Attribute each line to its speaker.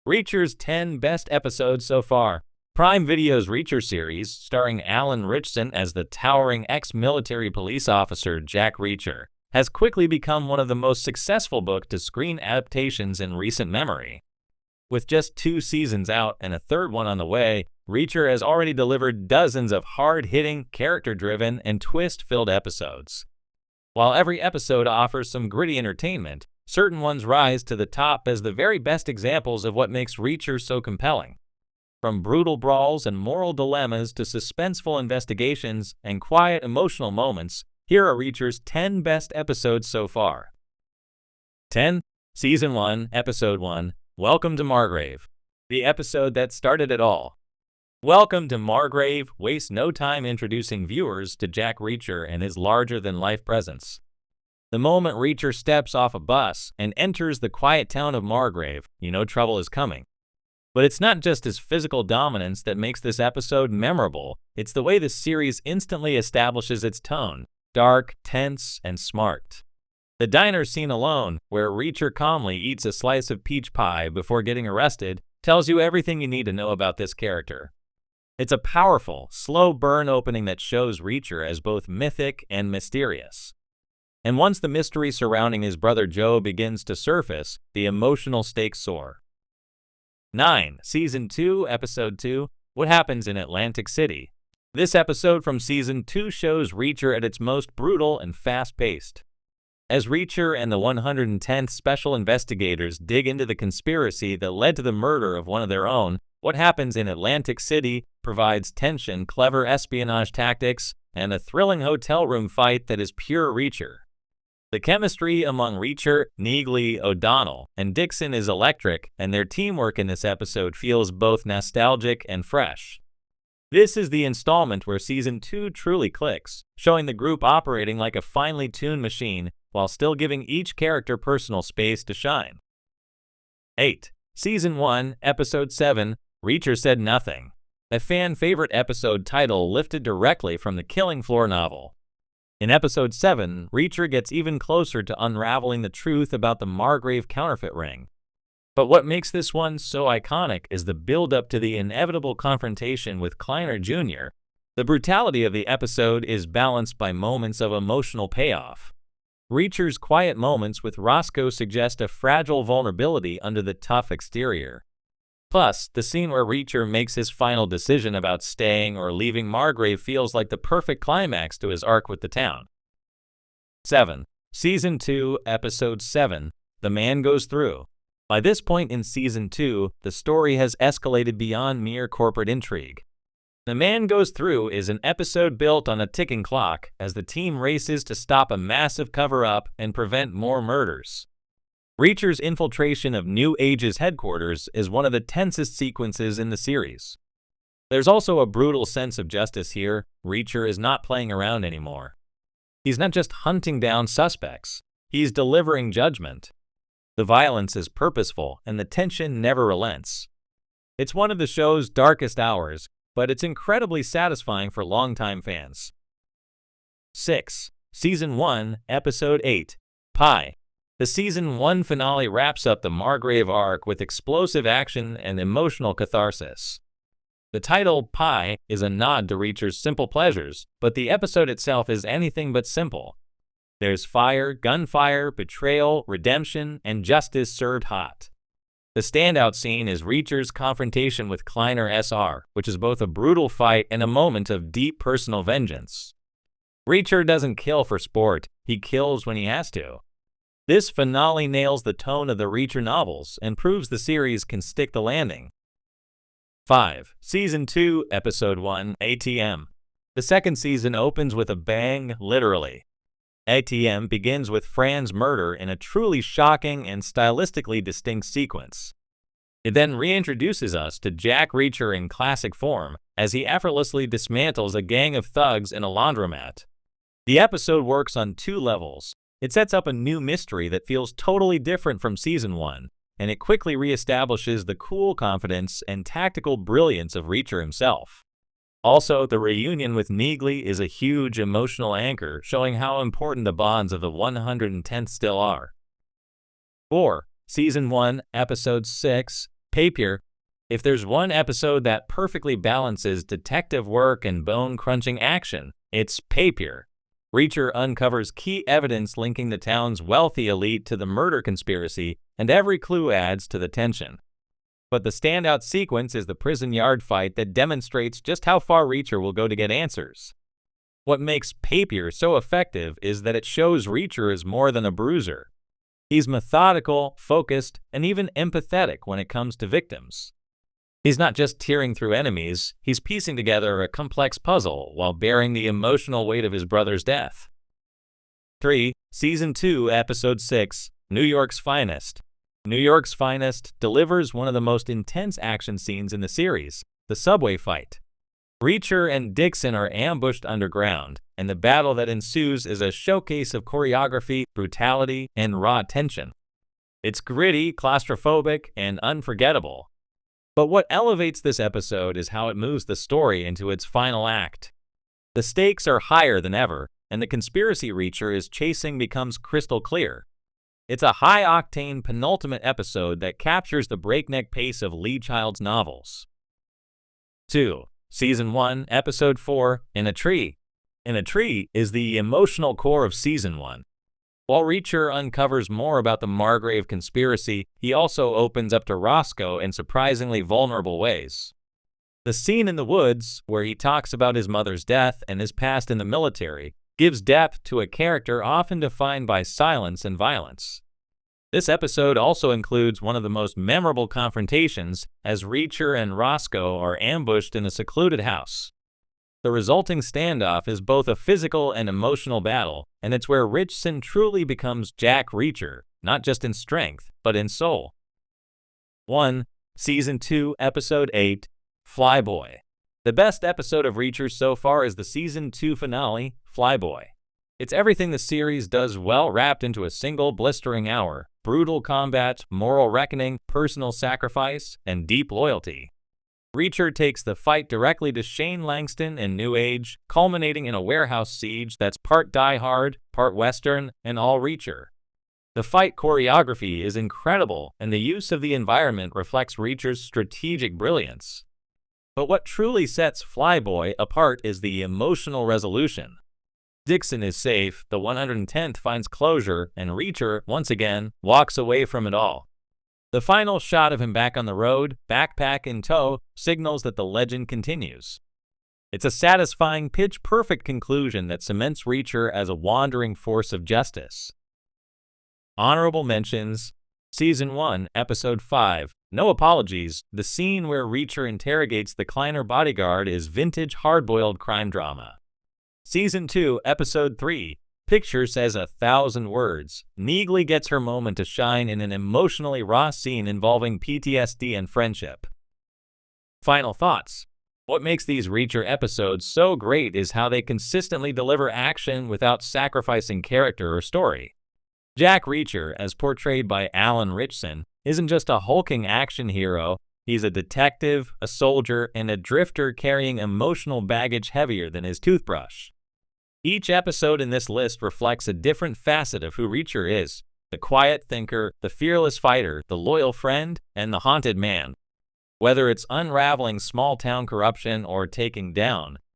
Speaker 1: Reacher's 10 best episodes so far. Prime Video's Reacher series, starring Alan Ritchson as the towering ex-military police officer Jack Reacher, has quickly become one of the most successful book-to-screen adaptations in recent memory. With just 2 seasons out and a third one on the way, Reacher has already delivered dozens of hard-hitting, character-driven, and twist-filled episodes. While every episode offers some gritty entertainment, certain ones rise to the top as the very best examples of what makes Reacher so compelling. From brutal brawls and moral dilemmas to suspenseful investigations and quiet emotional moments, here are Reacher's 10 best episodes so far. 10. Season 1, Episode 1, Welcome to Margrave. The episode that started it all. Welcome to Margrave wastes no time introducing viewers to Jack Reacher and his larger-than-life presence. The moment Reacher steps off a bus and enters the quiet town of Margrave, you know trouble is coming. But it's not just his physical dominance that makes this episode memorable, it's the way the series instantly establishes its tone, dark, tense, and smart. The diner scene alone, where Reacher calmly eats a slice of peach pie before getting arrested, tells you everything you need to know about this character. It's a powerful, slow burn opening that shows Reacher as both mythic and mysterious. And once the mystery surrounding his brother Joe begins to surface, the emotional stakes soar. 9. Season 2, Episode 2, What Happens in Atlantic City. This episode from Season 2 shows Reacher at its most brutal and fast-paced. As Reacher and the 110th Special Investigators dig into the conspiracy that led to the murder of one of their own, What Happens in Atlantic City provides tension, clever espionage tactics, and a thrilling hotel room fight that is pure Reacher. The chemistry among Reacher, Neagley, O'Donnell, and Dixon is electric, and their teamwork in this episode feels both nostalgic and fresh. This is the installment where Season 2 truly clicks, showing the group operating like a finely tuned machine while still giving each character personal space to shine. 8. Season 1, Episode 7, Reacher Said Nothing. A fan-favorite episode title lifted directly from the Killing Floor novel. In Episode 7, Reacher gets even closer to unraveling the truth about the Margrave counterfeit ring. But what makes this one so iconic is the build-up to the inevitable confrontation with Kleiner Jr. The brutality of the episode is balanced by moments of emotional payoff. Reacher's quiet moments with Roscoe suggest a fragile vulnerability under the tough exterior. Plus, the scene where Reacher makes his final decision about staying or leaving Margrave feels like the perfect climax to his arc with the town. 7. Season 2, Episode 7, The Man Goes Through. By this point in Season 2, the story has escalated beyond mere corporate intrigue. The Man Goes Through is an episode built on a ticking clock as the team races to stop a massive cover-up and prevent more murders. Reacher's infiltration of New Age's headquarters is one of the tensest sequences in the series. There's also a brutal sense of justice here. Reacher is not playing around anymore. He's not just hunting down suspects, he's delivering judgment. The violence is purposeful and the tension never relents. It's one of the show's darkest hours, but it's incredibly satisfying for longtime fans. 6. Season 1, Episode 8, Pie. The Season 1 finale wraps up the Margrave arc with explosive action and emotional catharsis. The title, Pie, is a nod to Reacher's simple pleasures, but the episode itself is anything but simple. There's fire, gunfire, betrayal, redemption, and justice served hot. The standout scene is Reacher's confrontation with Kleiner Sr., which is both a brutal fight and a moment of deep personal vengeance. Reacher doesn't kill for sport, he kills when he has to. This finale nails the tone of the Reacher novels and proves the series can stick the landing. 5. Season 2, Episode 1, ATM. The second season opens with a bang, literally. ATM begins with Fran's murder in a truly shocking and stylistically distinct sequence. It then reintroduces us to Jack Reacher in classic form as he effortlessly dismantles a gang of thugs in a laundromat. The episode works on 2 levels. It sets up a new mystery that feels totally different from Season 1, and it quickly reestablishes the cool confidence and tactical brilliance of Reacher himself. Also, the reunion with Neagley is a huge emotional anchor, showing how important the bonds of the 110th still are. 4. Season 1, Episode 6, Papier. If there's one episode that perfectly balances detective work and bone-crunching action, it's Papier. Reacher uncovers key evidence linking the town's wealthy elite to the murder conspiracy, and every clue adds to the tension. But the standout sequence is the prison yard fight that demonstrates just how far Reacher will go to get answers. What makes Papier so effective is that it shows Reacher is more than a bruiser. He's methodical, focused, and even empathetic when it comes to victims. He's not just tearing through enemies, he's piecing together a complex puzzle while bearing the emotional weight of his brother's death. 3. Season 2, Episode 6, New York's Finest. New York's Finest delivers one of the most intense action scenes in the series, the subway fight. Reacher and Dixon are ambushed underground, and the battle that ensues is a showcase of choreography, brutality, and raw tension. It's gritty, claustrophobic, and unforgettable. But what elevates this episode is how it moves the story into its final act. The stakes are higher than ever, and the conspiracy Reacher is chasing becomes crystal clear. It's a high-octane penultimate episode that captures the breakneck pace of Lee Child's novels. 2. Season 1, Episode 4, In a Tree. In a Tree is the emotional core of Season 1. While Reacher uncovers more about the Margrave conspiracy, he also opens up to Roscoe in surprisingly vulnerable ways. The scene in the woods, where he talks about his mother's death and his past in the military, gives depth to a character often defined by silence and violence. This episode also includes one of the most memorable confrontations as Reacher and Roscoe are ambushed in a secluded house. The resulting standoff is both a physical and emotional battle, and it's where Richardson truly becomes Jack Reacher, not just in strength, but in soul. 1. Season 2, Episode 8, Flyboy. The best episode of Reacher so far is the Season 2 finale, Flyboy. It's everything the series does well wrapped into a single blistering hour: brutal combat, moral reckoning, personal sacrifice, and deep loyalty. Reacher takes the fight directly to Shane Langston in New Age, culminating in a warehouse siege that's part Die Hard, part Western, and all Reacher. The fight choreography is incredible, and the use of the environment reflects Reacher's strategic brilliance. But what truly sets Flyboy apart is the emotional resolution. Dixon is safe, the 110th finds closure, and Reacher, once again, walks away from it all. The final shot of him back on the road, backpack in tow, signals that the legend continues. It's a satisfying, pitch-perfect conclusion that cements Reacher as a wandering force of justice. Honorable mentions: Season 1, Episode 5, No Apologies. The scene where Reacher interrogates the Kleiner bodyguard is vintage hard-boiled crime drama. Season 2, Episode 3, Picture Says 1,000 Words. Neagley gets her moment to shine in an emotionally raw scene involving PTSD and friendship. Final thoughts. What makes these Reacher episodes so great is how they consistently deliver action without sacrificing character or story. Jack Reacher, as portrayed by Alan Ritchson, isn't just a hulking action hero. He's a detective, a soldier, and a drifter carrying emotional baggage heavier than his toothbrush. Each episode in this list reflects a different facet of who Reacher is: the quiet thinker, the fearless fighter, the loyal friend, and the haunted man. Whether it's unraveling small-town corruption or taking down